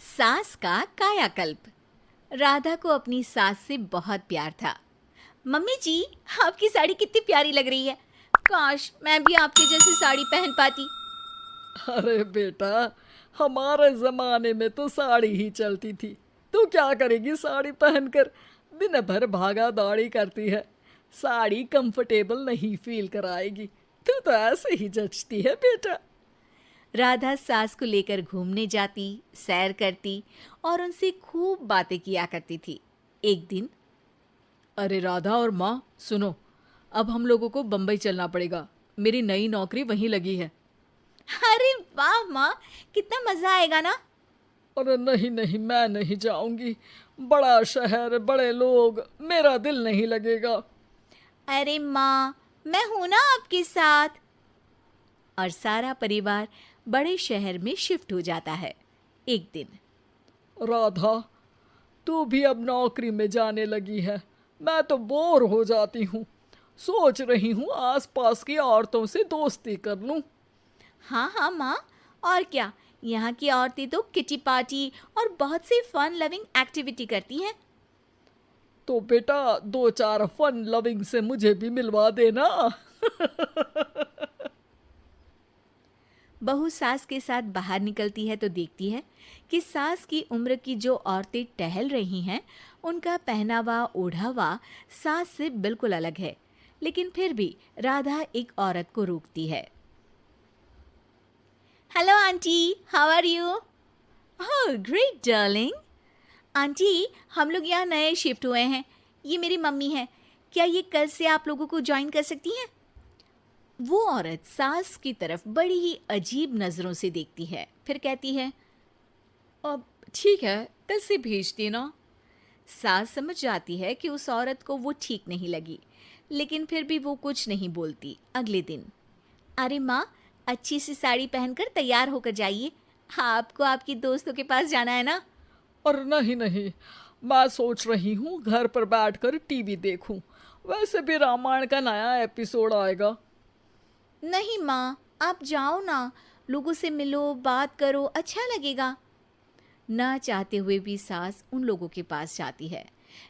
सास का कायाकल्प। राधा को अपनी सास से बहुत प्यार था। मम्मी जी, आपकी साड़ी कितनी प्यारी लग रही है। काश मैं भी आपके जैसी साड़ी पहन पाती। अरे बेटा, हमारे जमाने में तो साड़ी ही चलती थी। तू क्या करेगी साड़ी पहनकर? दिन भर भागा दौड़ी करती है। साड़ी कंफर्टेबल नहीं फील कराएगी। तू तो ऐसे ही जचती है बेटा। राधा सास को लेकर घूमने जाती, सैर करती और उनसे खूब बातें किया करती थी। एक दिन, अरे राधा और माँ सुनो, अब हम लोगों को बम्बई चलना पड़ेगा। मेरी नई नौकरी वहीं लगी है। अरे वाह माँ, कितना मजा आएगा ना। अरे नहीं नहीं, मैं नहीं जाऊंगी। बड़ा शहर, बड़े लोग, मेरा दिल नहीं लगेगा। अरे माँ, मैं हूं ना आपके साथ। और सारा परिवार बड़े शहर में शिफ्ट हो जाता है। एक दिन, राधा, तू भी अब नौकरी में जाने लगी है। मैं तो बोर हो जाती हूँ। सोच रही हूँ आसपास की औरतों से दोस्ती कर लूँ। हाँ हाँ माँ, और क्या। यहाँ की औरतें तो किटी पार्टी और बहुत सी फन लविंग एक्टिविटी करती हैं। तो बेटा, दो चार फन लविंग से मुझे भी मिलवा देना। बहू सास के साथ बाहर निकलती है तो देखती है कि सास की उम्र की जो औरतें टहल रही हैं, उनका पहनावा ओढ़ावा सास से बिल्कुल अलग है। लेकिन फिर भी राधा एक औरत को रोकती है। Hello aunty, how are you? Oh great darling. Aunty, हम लोग यहाँ नए शिफ्ट हुए हैं। ये मेरी मम्मी है। क्या ये कल से आप लोगों को ज्वाइन कर सकती हैं? वो औरत सास की तरफ बड़ी ही अजीब नज़रों से देखती है, फिर कहती है, अब ठीक है, कल से भेज देना। सास समझ जाती है कि उस औरत को वो ठीक नहीं लगी, लेकिन फिर भी वो कुछ नहीं बोलती। अगले दिन, अरे माँ, अच्छी सी साड़ी पहनकर तैयार होकर जाइए। आपको आपकी दोस्तों के पास जाना है ना। और नहीं नहीं, मैं सोच रही हूँ घर पर बैठकर टीवी देखूं। वैसे भी रामायण का नया एपिसोड आएगा। नहीं माँ, आप जाओ ना, लोगों से मिलो, बात करो, अच्छा लगेगा। ना चाहते हुए भी सास उन लोगों के पास जाती है,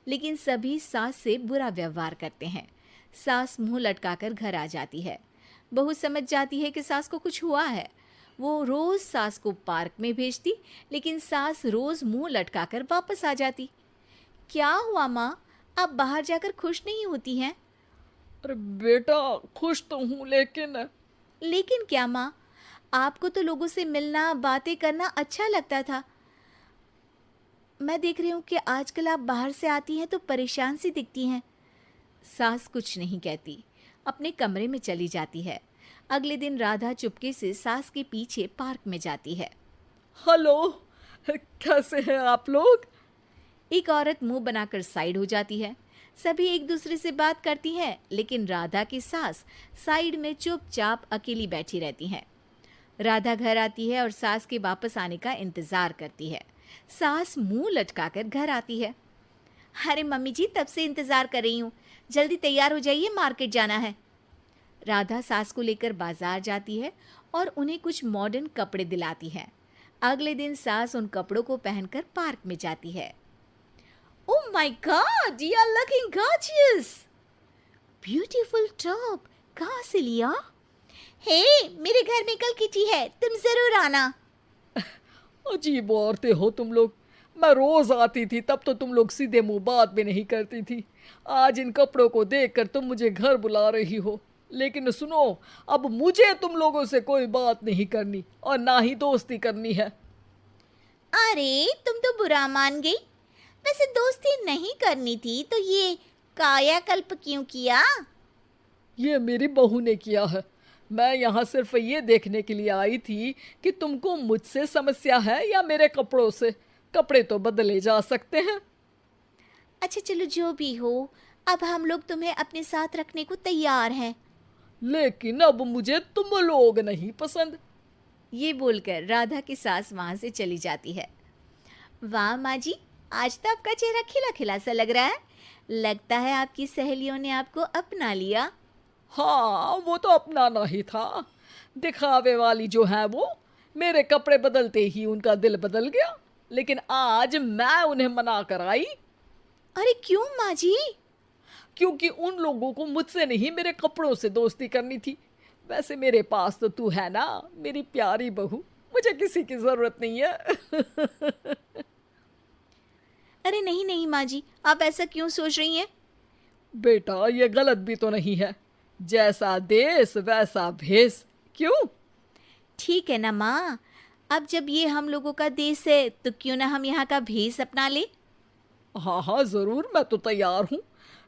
लेकिन सभी सास से बुरा व्यवहार करते हैं। सास मुंह लटकाकर घर आ जाती है। बहू समझ जाती है कि सास को कुछ हुआ है। वो रोज सास को पार्क में भेजती, लेकिन सास रोज मुंह लटकाकर वापस आ जाती। क्या हुआ माँ, आप बाहर जाकर खुश नहीं होती हैं? अरे बेटा, खुश तो हूँ लेकिन लेकिन क्या माँ, आपको तो लोगों से मिलना, बातें करना अच्छा लगता था। मैं देख रही हूँ कि आजकल आप बाहर से आती हैं तो परेशान सी दिखती हैं। सास कुछ नहीं कहती, अपने कमरे में चली जाती है। अगले दिन राधा चुपके से सास के पीछे पार्क में जाती है। हेलो, कैसे हैं आप लोग? एक औरत मुंह बनाकर साइड हो जाती है। सभी एक दूसरे से बात करती हैं, लेकिन राधा की सास साइड में चुपचाप अकेली बैठी रहती हैं। राधा घर आती है और सास के वापस आने का इंतजार करती है। सास मुंह लटकाकर घर आती है। अरे मम्मी जी, तब से इंतजार कर रही हूँ, जल्दी तैयार हो जाइए, मार्केट जाना है। राधा सास को लेकर बाजार जाती है और उन्हें कुछ मॉडर्न कपड़े दिलाती है। अगले दिन सास उन कपड़ों को पहनकर पार्क में जाती है। Oh my god, you are looking gorgeous. Beautiful top, कहाँ से लिया? हे, मेरे घर में कल किटी है, तुम जरूर आना। अजीब औरतें हो तुम लोग। मैं रोज आती थी तब तो तुम लोग सीधे मुंह बात भी नहीं करती थी। आज इन कपड़ों को देखकर तुम मुझे घर बुला रही हो। लेकिन सुनो, अब मुझे तुम लोगों से कोई बात नहीं करनी और ना ही दोस्ती करनी है। अरे तुम तो बुरा मान गई। वैसे दोस्ती नहीं करनी थी तो ये कायाकल्प क्यों किया? ये मेरी बहू ने किया है। मैं यहाँ सिर्फ ये देखने के लिए आई थी कि तुमको मुझसे समस्या है या मेरे कपड़ों से। कपड़े तो बदले जा सकते हैं। अच्छा चलो, जो भी हो, अब हम लोग तुम्हें अपने साथ रखने को तैयार हैं। लेकिन अब मुझे तुम लोग नहीं पसंद। ये बोलकर राधा की सास वहां से चली जाती है। वाह माँ जी, आज तो आपका चेहरा खिला खिला सा लग रहा है। लगता है आपकी सहेलियों ने आपको अपना लिया। हाँ, वो तो अपनाना ही था। दिखावे वाली जो है वो, मेरे कपड़े बदलते ही उनका दिल बदल गया। लेकिन आज मैं उन्हें मना कर आई, अरे क्यों माँ जी? क्योंकि उन लोगों को मुझसे नहीं मेरे कपड़ों से दोस्ती करनी थी। वैसे मेरे पास तो तू है ना, मेरी प्यारी बहू, मुझे किसी की जरूरत नहीं है। अरे नहीं नहीं माँ जी, आप ऐसा क्यों सोच रही हैं? बेटा ये गलत भी तो नहीं है, जैसा देश वैसा भेष। क्यों? ठीक है ना माँ, अब जब ये हम लोगों का देश है तो क्यों ना हम यहाँ का भेष अपना ले। हाँ हाँ जरूर, मैं तो तैयार हूँ।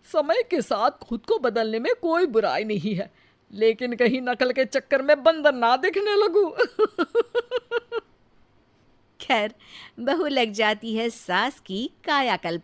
समय के साथ खुद को बदलने में कोई बुराई नहीं है, लेकिन कहीं नकल के चक्कर में बंदर ना दिखने लगूं। खैर, बहू लग जाती है सास की कायाकल्प।